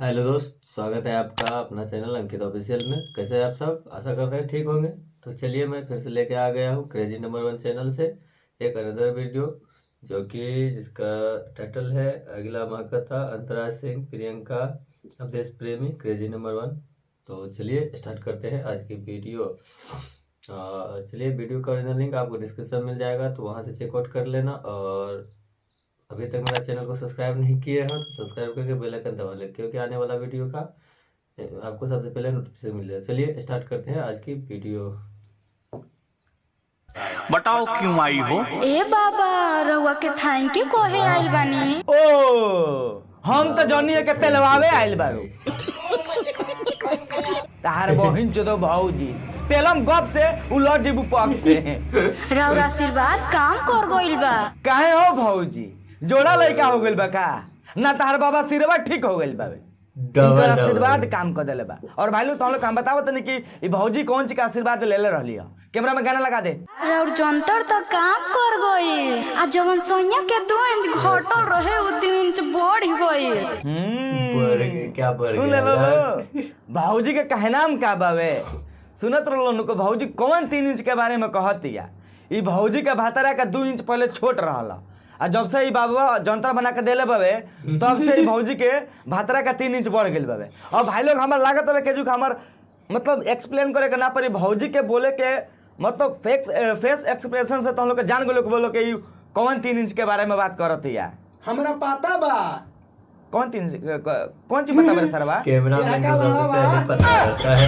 Hello दोस्त, स्वागत है आपका अपना चैनल अंकित ऑफिशियल में। कैसे हैं आप सब? आशा करते हैं ठीक होंगे। तो चलिए मैं फिर से लेके आ गया हूँ क्रेजी नंबर 1 चैनल से एक अनदर वीडियो, जो कि जिसका टाइटल है अगला माह का था अंतराज सिंह प्रियंका अवधेश प्रेमी क्रेजी नंबर 1। तो चलिए स्टार्ट करते हैं आज की वीडियो। चलिए, वीडियो का ओरिजिनल लिंक आपको डिस्क्रिप्शन मिल जाएगा, तो वहाँ से चेकआउट कर लेना। और अभी तक मेरा चैनल को सब्सक्राइब नहीं किए हैं तो सब्सक्राइब करके बेल आइकन दबा लें, क्योंकि आने वाला वीडियो का आपको सबसे पहले नोटिफिकेशन मिल जाए। चलिए स्टार्ट करते हैं आज की वीडियो। बताओ क्यों आई हो? ए बाबा रउआ के थैंक यू कोहे आइल बानी। ओ हम तो जॉनी के पेलवावे आइल बारू। तार बहिन चोदो भौजी पेलम गप से उलट जेबू पक से। रउरा आशीर्वाद काम कर गइल बा। काहे हो भौजी? जोड़ा लइका हो गइल बा का? ना तार बाबा सिरवा ठीक हो गइल बावे। इनकर आशीर्वाद काम कर देले बा। और भाई लोग तुम लोग काम बताओ तनी कि ई भौजी कौन चीज का आशीर्वाद लेले रहली है? कैमरा में गाना लगा दे। रउर जंतर तो काम कर गइल। आ जवन सोनिया के 2 इंच घटल रहे उ 3 इंच बढ़ गइल। क्या बढ़ सुन ले लो भौजी के कहनाम का बावे। सुनत रहो नुको भौजी कौन 3 इंच के बारे में कहतिया। ई भौजी के भातरा का 2 इंच पहले छोट रहला, आ जब से ई बाबा जंतर बना के देले बावे तब से ई भौजी के भातरा का 3 इंच बढ़ गेल बावे। और भाई लोग हमार लागत है कि हमार मतलब एक्सप्लेन करे के ना पड़ी। भौजी के बोले के मतलब फेस एक्सप्रेशन से तुम लोग के जान गए लोग बोलो कि कौन 3 इंच के बारे में बात करतिया। हमरा पता बा कौन 3 इंच कौन चीज पता बा सरवा? कैमरा में सबसे पहले पता रहता है।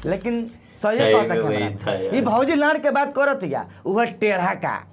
लेकिन सही सही कहता में वही था कैमरा। यार। ई भौजी लाड़ के बात करतिया उह टेढ़ा का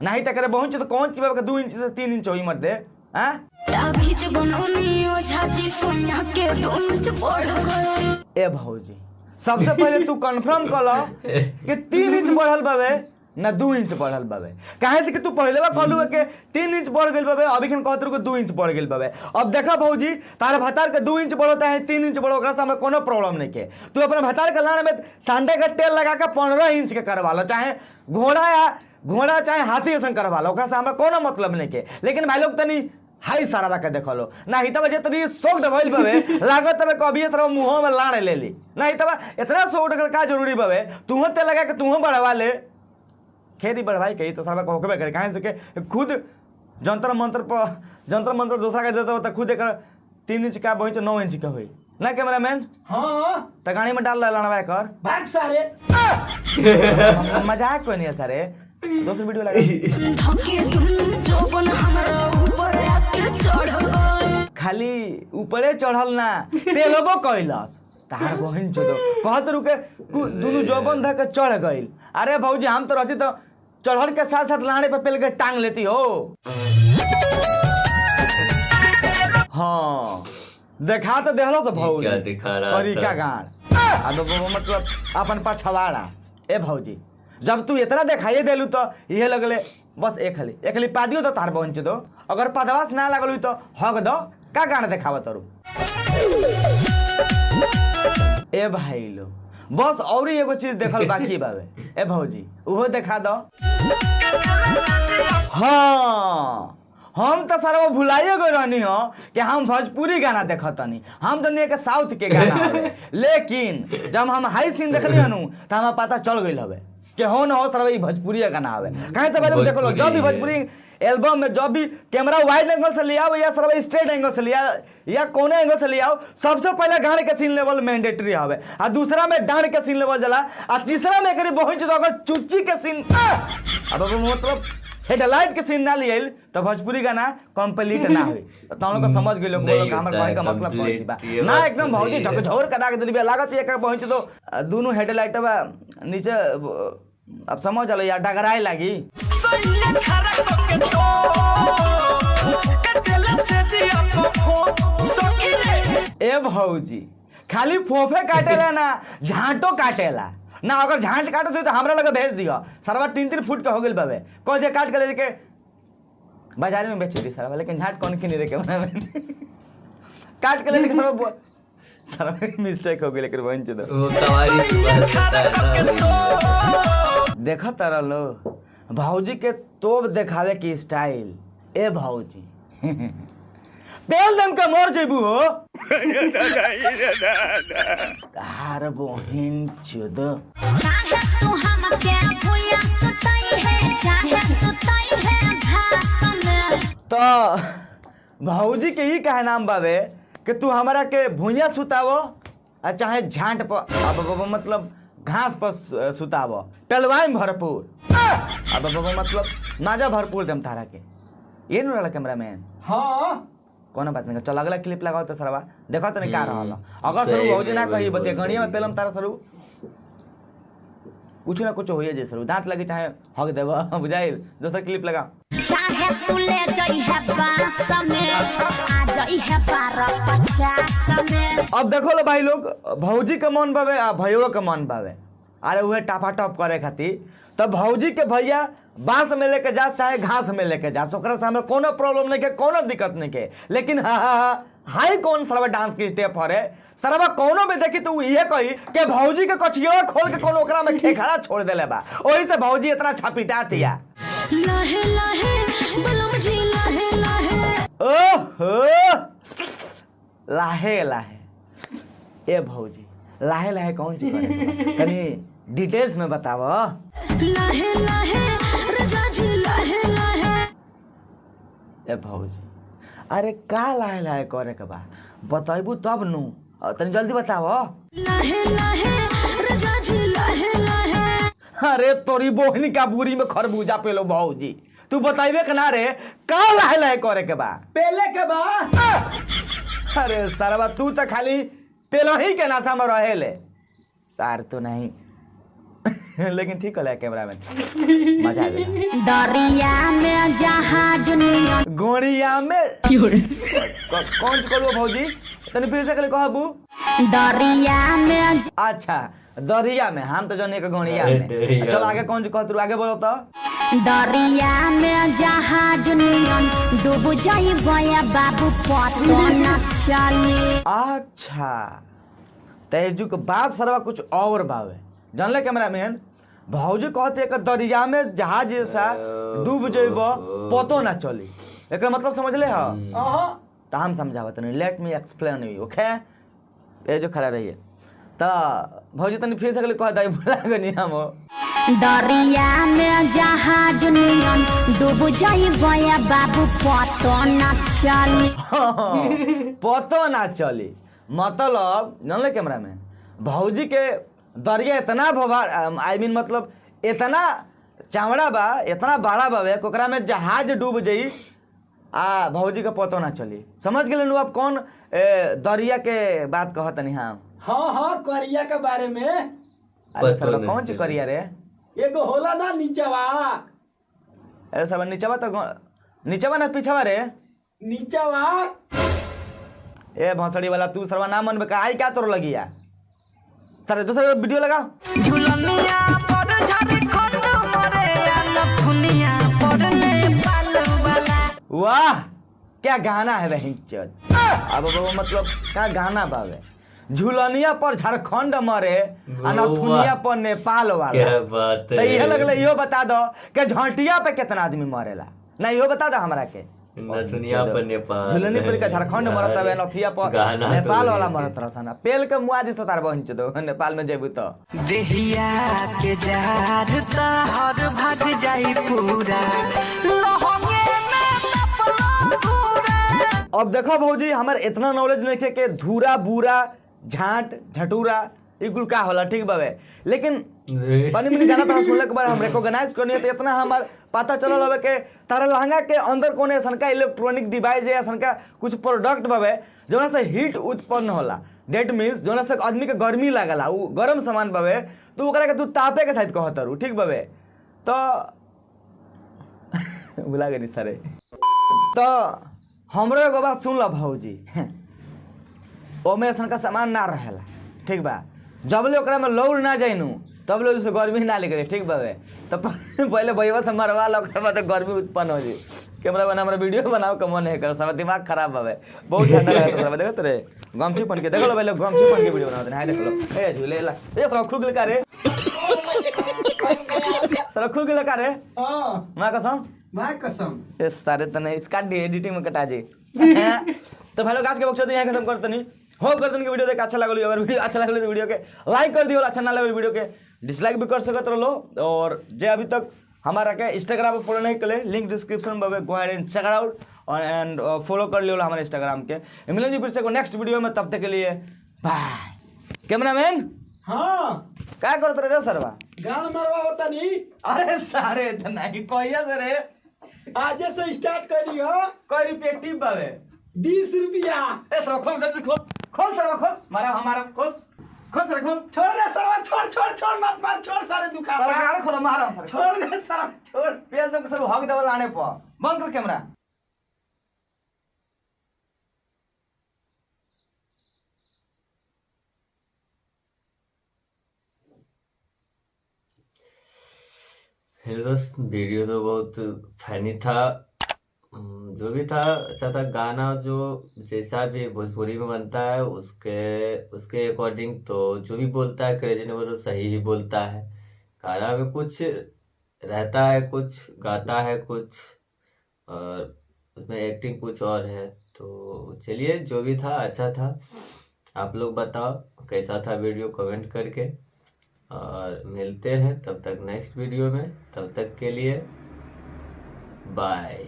नहीं तक पहुंच तो कौन चीज बाबा 2 इंच से 3 इंच होई मत दे। हां अभी जब बनोनी ओ झाची सोनिया के 2 इंच बढ़ गइल। ए भौजी सबसे पहले तू कंफर्म कर लो कि 3 इंच बढ़ल बावे ना 2 इंच बढ़ल बावे। काहे से कि तू पहले बा कहलू के 3 इंच बढ़ गेल बावे, अभी खन कहत रहो कि 2 इंच बढ़ गेल बावे। अब देखा भौजी तारे भतार के 2 इंच बढ़ता है 3 इंच बढ़ो, ओकरा से हमरा कोनो प्रॉब्लम नहीं के। तू अपने भतार के लाड़ में सांडे का तेल लगा के 15 इंच के करवा लो, चाहे घोड़ा चाहे हाथी ऐसा करवा लो, ओकरा से हमरा कोनो मतलब नहीं के। लेकिन भाई लोग तनी हाई सारा के देख लो ना ही तब जितनी शोक भइल बवे लागत तब कभी तरह मुंह में लाड़ ले ली नहीं तब इतना शोक का जरूरी बवे। तू तेल लगा के तू बढ़वा ले खेती बढ़वाई कही तो सारा होके करे। कहाँ से के खुद जंतर मंत्र दूसरा का देता तो खुद एक 3 इंच का वही 9 इंच का हुई ना कैमरा मैन। हाँ तो गाड़ी में डाल लड़वा कर भाग सारे। मजाक कोई नहीं है सारे। दूसरी वीडियो लगा धके दुनु जोबन हमरा ऊपर आके चढ़ गइल। खाली ऊपरे चढ़ल ना तेलबो कैलस तार बहन चोदो कहत रुके दुनु जौबन धके चढ़ गइल। अरे भौजी हम तो रहती तो चढ़ल के साथ साथ लाने पे पेल के टांग लेती हो। हाँ देखा तो देहलो से भौजी क्या दिखा रहा और था? का गान अब मतलब अपन पछवाड़ा। ए भौजी जब तू इतना दिखाइए देलू तो ये लगले बस एक खाली पा दियो तो तार बहन चोदो। अगर पदवास ना लगल तो हक दो का गाना देखावत तारू। ए भाई लो बस और एगो चीज देखल बाकी बावे। ए भौजी उहो देखा दो। हाँ हम तो सारा भुलाइए गए रहनी हो कि हम भोजपुरी गाना देखतनी, हम तो नहीं के साउथ के गाना हवे। लेकिन जब हम हाई सीन देखनी हनु तो हमें पता चल गई हवे कि हो न हो सारा भोजपुरी गाना हवे। कहीं से पहले देखो लो जब भी भोजपुरी एल्बम में जब भी कैमरा वाइड एंगल से लिया या सारा स्ट्रेट एंगल से लिया या कोने एंगल से लिया सबसे पहले गाने के सीन लेवल मैंडेटरी हवे, आ दूसरा में डांड के सीन लेवल जला, आ तीसरा में करीब पहुंच तो अगर चुच्ची के सीन अब मतलब हेडलाइट के सीन ना लियल तो भोजपुरी गाना कंप्लीट ना हुई। तो तुम लोग को समझ गए लोग बोलो हमर कहने का मतलब पहुंची बा ना एकदम भौजी झकझोर करा के दिलबे लागत एक पहुंच तो दोनों हेडलाइट बा नीचे अब समझ चलो यार डगराए लागी। ए भौजी खाली फोफे काटेला ना झांटो काटेला ना। अगर झांट काटो तो हमरा लगे भेज दियो सरवा 3-3 फुट के हो गेल बाबे कह दे काट के ले के बाजार में बेच दी सरवा। लेकिन झांट कौन खिनी रे कैमरा में काट के ले के सरवा मिस्टेक हो गई। लेकिन बहन चोद वो तवारी देखा तारा लो भौजी के तोब देखावे की स्टाइल। ए भौजी पेल दम के मर जेबू हो कार बहिन चोद चाहे तू हमके भुइया सुताई है चाहे सुताई है घास में। तो भौजी के ही कहे नाम बाबे कि तू हमारा के भुइया सुतावो आ चाहे झांट पर मतलब घास पर सुतावो टलवाई भरपूर अब मतलब माजा भरपूर दम तारा के ये नु रहला कैमरामैन। हाँ कोनो बात नहीं चल अगला क्लिप लगाओ तो सरवा देखो तो नहीं का रहल अगर सरू भौजी ना कही बते गणिया में पेलम तारा सरू कुछ ना कुछ होइए जे सरू दांत लगे चाहे हक देबो बुझाइल दोसर क्लिप लगा चाहे तू ले जाई है बांस में आ जाई है 1250 में। अब देखो लो भाई लोग भौजी के मन बावे आ भैया के मन बावे अरे उहे टापा टप करे खातिर तो भौजी के भैया बांस में लेके जा चाहे घास में लेके जा ओकरा से हमरा कोनो प्रॉब्लम नहीं के कोनो दिक्कत नहीं के लेकिन हाई कौन सरवा डांस के स्टेप हरे सरवा कोनो भी देखी तो ये कही कि भौजी के कछिया खोल के कोनो ओकरा में खेखड़ा छोड़ देले बा ओही से भौजी इतना छपिटातिया लहे लहे बलम जी लहे लहे ओहो लाहे लाहे ए भौजी लाहे लाहे कौन चीज करे तनी डिटेल्स में बताओ लहे लहे रजा जी लहे लहे। ए भौजी अरे का लाहे लाहे करे के बा बताइबू तब नु तनी जल्दी बताओ लहे लहे रजा जी लहे लहे। अरे तोरी बोहनी का बुरी में खरबूजा पेलो भौजी तू बताइबे के ना रे का लाहे लाहे करे के बा पेले के बा अरे सरवा तू तो खाली पेलो ही के नासा में रहेले सार तो नहीं लेकिन ठीक है कैमरा में मजा आ गया दरिया में जहाज नियन गोड़िया में कौन करो भौजी तनी फिर से कहबू दरिया में अच्छा दरिया में हम तो जाने के गोड़िया में चल आगे कौन कहत आगे बोलो तो दरिया में जहाज नियन डूब जाई बया बाबू पतो न चली। अच्छा तेजू के बाद सरवा कुछ और बावे जानले कैमरामैन भौजी कहते एक दरिया में जहाज जैसा डूब जइबो पतो ना चली एक मतलब समझ ले हो तो हम समझावत नहीं लेट मी एक्सप्लेन यू ओके ये जो खड़ा रहिए तो भौजी तनी फिर से कह दई बोला गनी हम दरिया में जहाज नियन डूब जाई बया बाबू पतो न चली। पतो ना चली मतलब जानले कैमरामैन भौजी के दरिया इतना आई मीन मतलब इतना चावड़ा बा इतना बड़ा बावे ओकरा में जहाज डूब जाई आ भौजी का पतो ना चली समझ गेल नु आप कौन दरिया के बात कहत नहीं हम हाँ करिया के बारे में अरे सर कौन सी करिया रे एगो होला ना नीचवा अरे सर नीचवा ना पीछवा रे नीचवा ए भौसड़ी वाला तू सरवा ना मन बका आई क्या तोर लगिया सर दूसरा वीडियो लगा झुलनिया पर झारखंड मरे या नथुनिया पर नेपाल वाला। वाह क्या गाना है बहन चोद अब मतलब क्या गाना बावे झुलनिया पर झारखंड मरे आ नथुनिया पर नेपाल वाला क्या बात है तो ये लगले इहो बता दो कि झंटिया पे कितना आदमी मरेला ना इहो बता दो हमरा के नथुनिया पर नेपाल झुलनी पर का झारखंड मरत है नथिया पर गाना तो नेपाल वाला नहीं। मरत रहना पेल के मुआ दी तो तार बहन चोद नेपाल में जेबू तो देहिया के जार त हर भाग जाई पूरा लहंगे में तपलो पूरा। अब देखो भौजी हमारे इतना नॉलेज नहीं है कि धूरा बूरा झांट झटूरा ये कुल का होला ठीक बावे लेकिन पानी में गाना तो सुनले के बाद हम रिकॉग्नाइज करनी है तो इतना हमार पता चलल हवे के तारा लहंगा के अंदर कोने ऐसा का इलेक्ट्रॉनिक डिवाइस है ऐसा का कुछ प्रोडक्ट बावे जोना से हीट उत्पन्न होला डेट मीन्स जोना से आदमी के गर्मी लागला उ गरम सामान बावे तो ओकरा के तू तापे के साथ कहतरू ठीक बावे तो बुला गनी सारे तो हमरो एगो बात सुन ला भौजी ओमे ऐसा का सामान ना रहेला ठीक बा जब ले ओकरा में लौड़ ना जाइनू तब ले उसे गर्मी ना निकले ठीक बावे तो पहले भैया से मरवा लो ओकरा बाद गर्मी उत्पन्न हो जी कैमरा बना हमरा वीडियो बनाओ के मन है कर सब दिमाग खराब बावे बहुत ठंडा रहता सब देखो रे गमछी पहन के देखो लो पहले गमछी पहन के वीडियो बनाते हैं देख लो ए झूले ला ए थोड़ा खुल के रे सर खुल के रे हाँ मां कसम माँ कसम ए सारे तने इसका एडिटिंग में कटा जी तो भाई लोग आज के बक्सर यहाँ खत्म करते नहीं हो कर दिन के वीडियो देख अच्छा लगल अगर वीडियो अच्छा लगल तो वीडियो के लाइक कर दियो, अच्छा ना लगल वीडियो के डिसलाइक भी कर सकत रहो। और जे अभी तक हमारा के इंस्टाग्राम पे फॉलो नहीं करे लिंक डिस्क्रिप्शन में go and check out and follow कर लियो हमारे इंस्टाग्राम के। मिलेंगे फिर से नेक्स्ट वीडियो में, तब तक के लिए बाय। कैमरामैन हाँ क्या करते रहे सरवा? गान मरवा होता नहीं। अरे सारे नहीं कहिया से रे आज से स्टार्ट करियो। कोई रुपये टिप बावे 20 रुपया। ए सरवा खोल कर खोल खोल सरवा खोल मारा हमारा खोल खोल सर खोल छोड़ रे सरवा, छोड़ मत मार, छोड़ सारे दुकान गाड़ी खोलो मारा सर छोड़ रे सरवा, छोड़। पेल तो सर हक देवल आने पर बंद कर कैमरा। हेलो दोस्त, वीडियो तो बहुत फनी था, जो भी था अच्छा था। गाना जो जैसा भी भोजपुरी में बनता है उसके अकॉर्डिंग तो जो भी बोलता है क्रेजी नंबर वो सही ही बोलता है। गाना में कुछ रहता है, कुछ गाता है कुछ, और उसमें एक्टिंग कुछ और है। तो चलिए जो भी था अच्छा था। आप लोग बताओ कैसा था वीडियो कमेंट करके, और मिलते हैं तब तक नेक्स्ट वीडियो में। तब तक के लिए बाय।